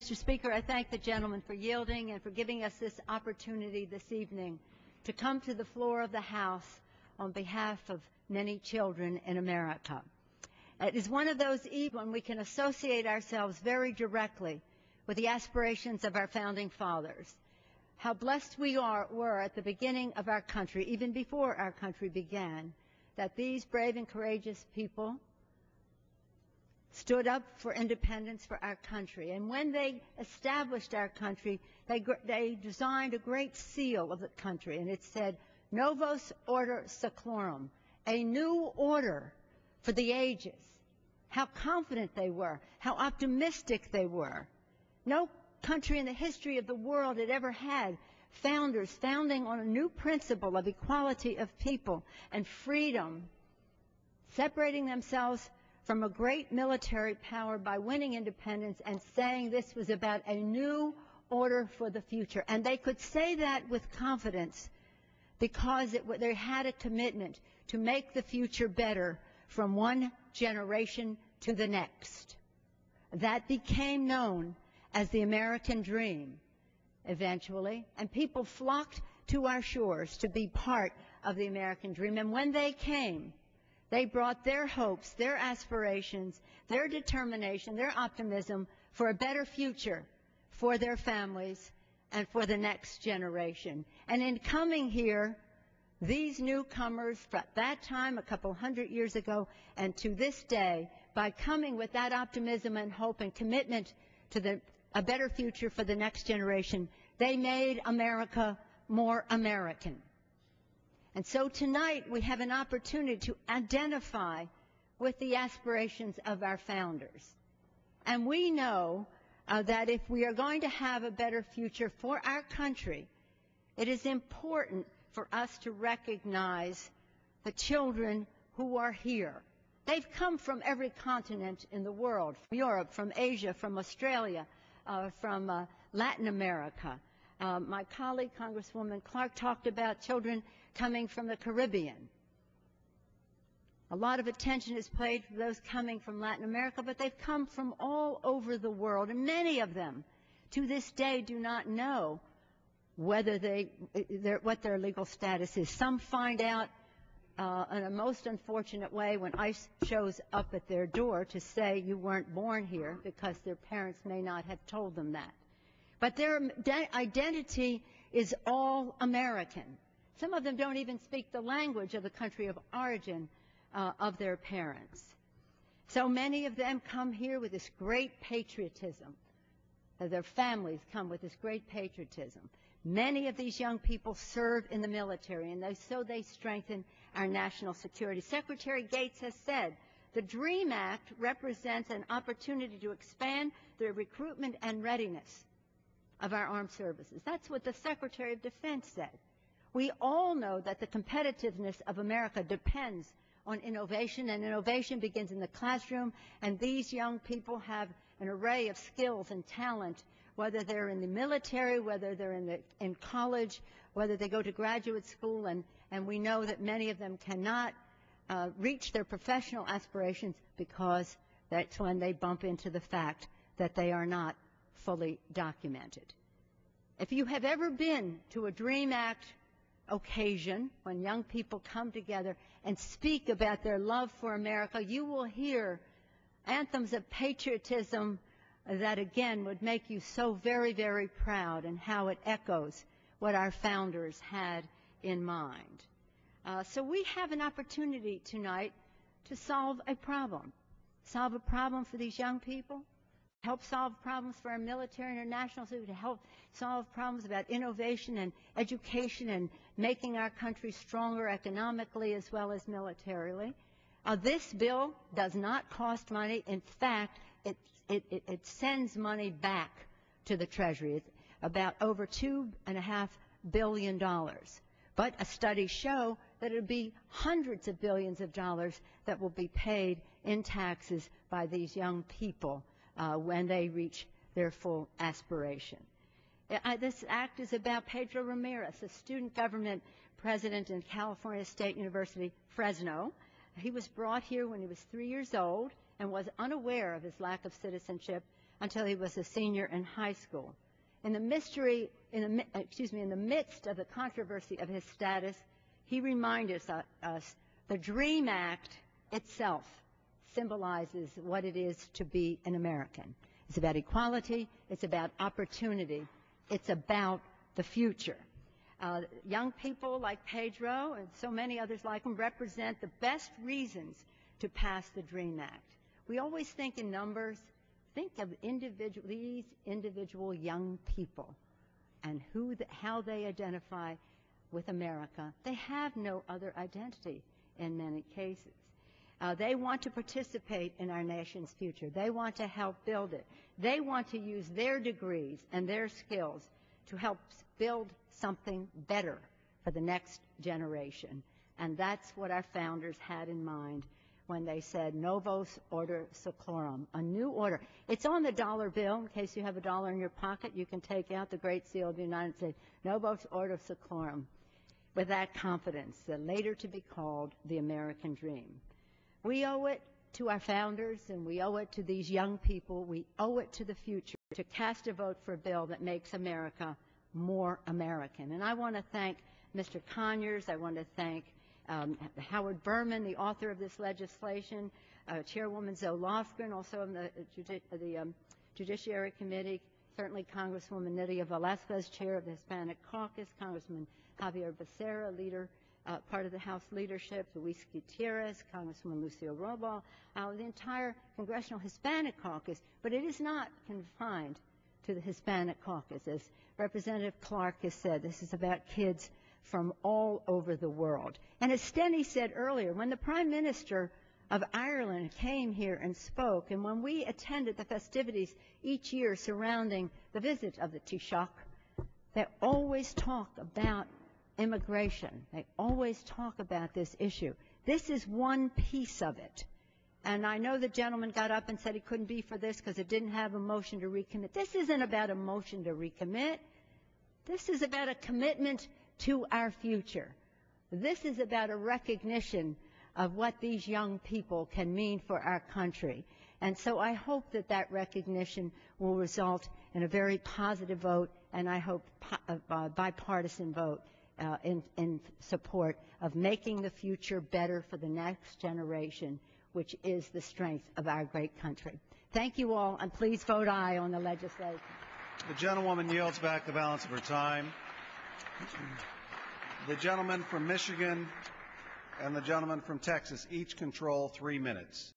Mr. Speaker, I thank the gentleman for yielding and for giving us this opportunity this evening to come to the floor of the House on behalf of many children in America. It is one of those evenings when we can associate ourselves very directly with the aspirations of our founding fathers. How blessed we were at the beginning of our country, even before our country began, that these brave and courageous people stood up for independence for our country. And when they established our country, they designed a great seal of the country, and it said, Novus Order Seclorum, a new order for the ages. How confident they were, how optimistic they were. No country in the history of the world had ever had founders founding on a new principle of equality of people and freedom, separating themselves from a great military power by winning independence and saying this was about a new order for the future. And they could say that with confidence because they had a commitment to make the future better from one generation to the next. That became known as the American dream eventually, and people flocked to our shores to be part of the American dream. And when they came, they brought their hopes, their aspirations, their determination, their optimism for a better future for their families and for the next generation. And in coming here, these newcomers from that time, a couple hundred years ago, and to this day, by coming with that optimism and hope and commitment to a better future for the next generation, they made America more American. And so tonight we have an opportunity to identify with the aspirations of our founders. And we know that if we are going to have a better future for our country, it is important for us to recognize the children who are here. They've come from every continent in the world, from Europe, from Asia, from Australia, from Latin America. My colleague, Congresswoman Clark, talked about children coming from the Caribbean. A lot of attention is paid to those coming from Latin America, but they've come from all over the world, and many of them to this day do not know whether what their legal status is. Some find out in a most unfortunate way when ICE shows up at their door to say you weren't born here because their parents may not have told them that. But their identity is all American. Some of them don't even speak the language of the country of origin of their parents. So many of them come here with this great patriotism. Their families come with this great patriotism. Many of these young people serve in the military, and so they strengthen our national security. Secretary Gates has said the DREAM Act represents an opportunity to expand the recruitment and readiness of our armed services. That's what the Secretary of Defense said. We all know that the competitiveness of America depends on innovation, and innovation begins in the classroom, and these young people have an array of skills and talent, whether they're in the military, whether they're in college, whether they go to graduate school, and we know that many of them cannot reach their professional aspirations because that's when they bump into the fact that they are not fully documented. If you have ever been to a DREAM Act occasion when young people come together and speak about their love for America, you will hear anthems of patriotism that again would make you so very, very proud, and how it echoes what our founders had in mind. So we have an opportunity tonight to solve a problem for these young people, help solve problems for our military and our national security, to help solve problems about innovation and education and making our country stronger economically as well as militarily. This bill does not cost money. In fact, it sends money back to the Treasury. It's about over $2.5 billion. But a studies show that it will be hundreds of billions of dollars that will be paid in taxes by these young people when they reach their full aspiration. This act is about Pedro Ramirez, a student government president in California State University, Fresno. He was brought here when he was 3 years old and was unaware of his lack of citizenship until he was a senior in high school. In the midst of the controversy of his status, he reminded us the DREAM Act itself symbolizes what it is to be an American. It's about equality. It's about opportunity. It's about the future. Young people like Pedro and so many others like him represent the best reasons to pass the DREAM Act. We always think in numbers. Think of these individual young people and how they identify with America. They have no other identity in many cases. They want to participate in our nation's future. They want to help build it. They want to use their degrees and their skills to help build something better for the next generation. And that's what our founders had in mind when they said Novus Order Seclorum, a new order. It's on the dollar bill. In case you have a dollar in your pocket, you can take out the Great Seal of the United States, Novus Order Seclorum, with that confidence, that later to be called the American dream. We owe it to our founders, and we owe it to these young people. We owe it to the future to cast a vote for a bill that makes America more American. And I want to thank Mr. Conyers. I want to thank Howard Berman, the author of this legislation, Chairwoman Zoe Lofgren, also in the Judiciary Committee, certainly Congresswoman Nydia Velazquez, chair of the Hispanic Caucus, Congressman Javier Becerra, part of the House leadership, Luis Gutierrez, Congresswoman Lucio Robo, the entire Congressional Hispanic Caucus, but it is not confined to the Hispanic Caucus. As Representative Clark has said, this is about kids from all over the world. And as Steny said earlier, when the Prime Minister of Ireland came here and spoke, and when we attended the festivities each year surrounding the visit of the Taoiseach, they always talk about immigration. They always talk about this issue. This is one piece of it. And I know the gentleman got up and said he couldn't be for this because it didn't have a motion to recommit. This isn't about a motion to recommit. This is about a commitment to our future. This is about a recognition of what these young people can mean for our country. And so I hope that that recognition will result in a very positive vote, and I hope a bipartisan vote in support of making the future better for the next generation, which is the strength of our great country. Thank you all, and please vote aye on the legislation. The gentlewoman yields back the balance of her time. The gentleman from Michigan and the gentleman from Texas each control 3 minutes.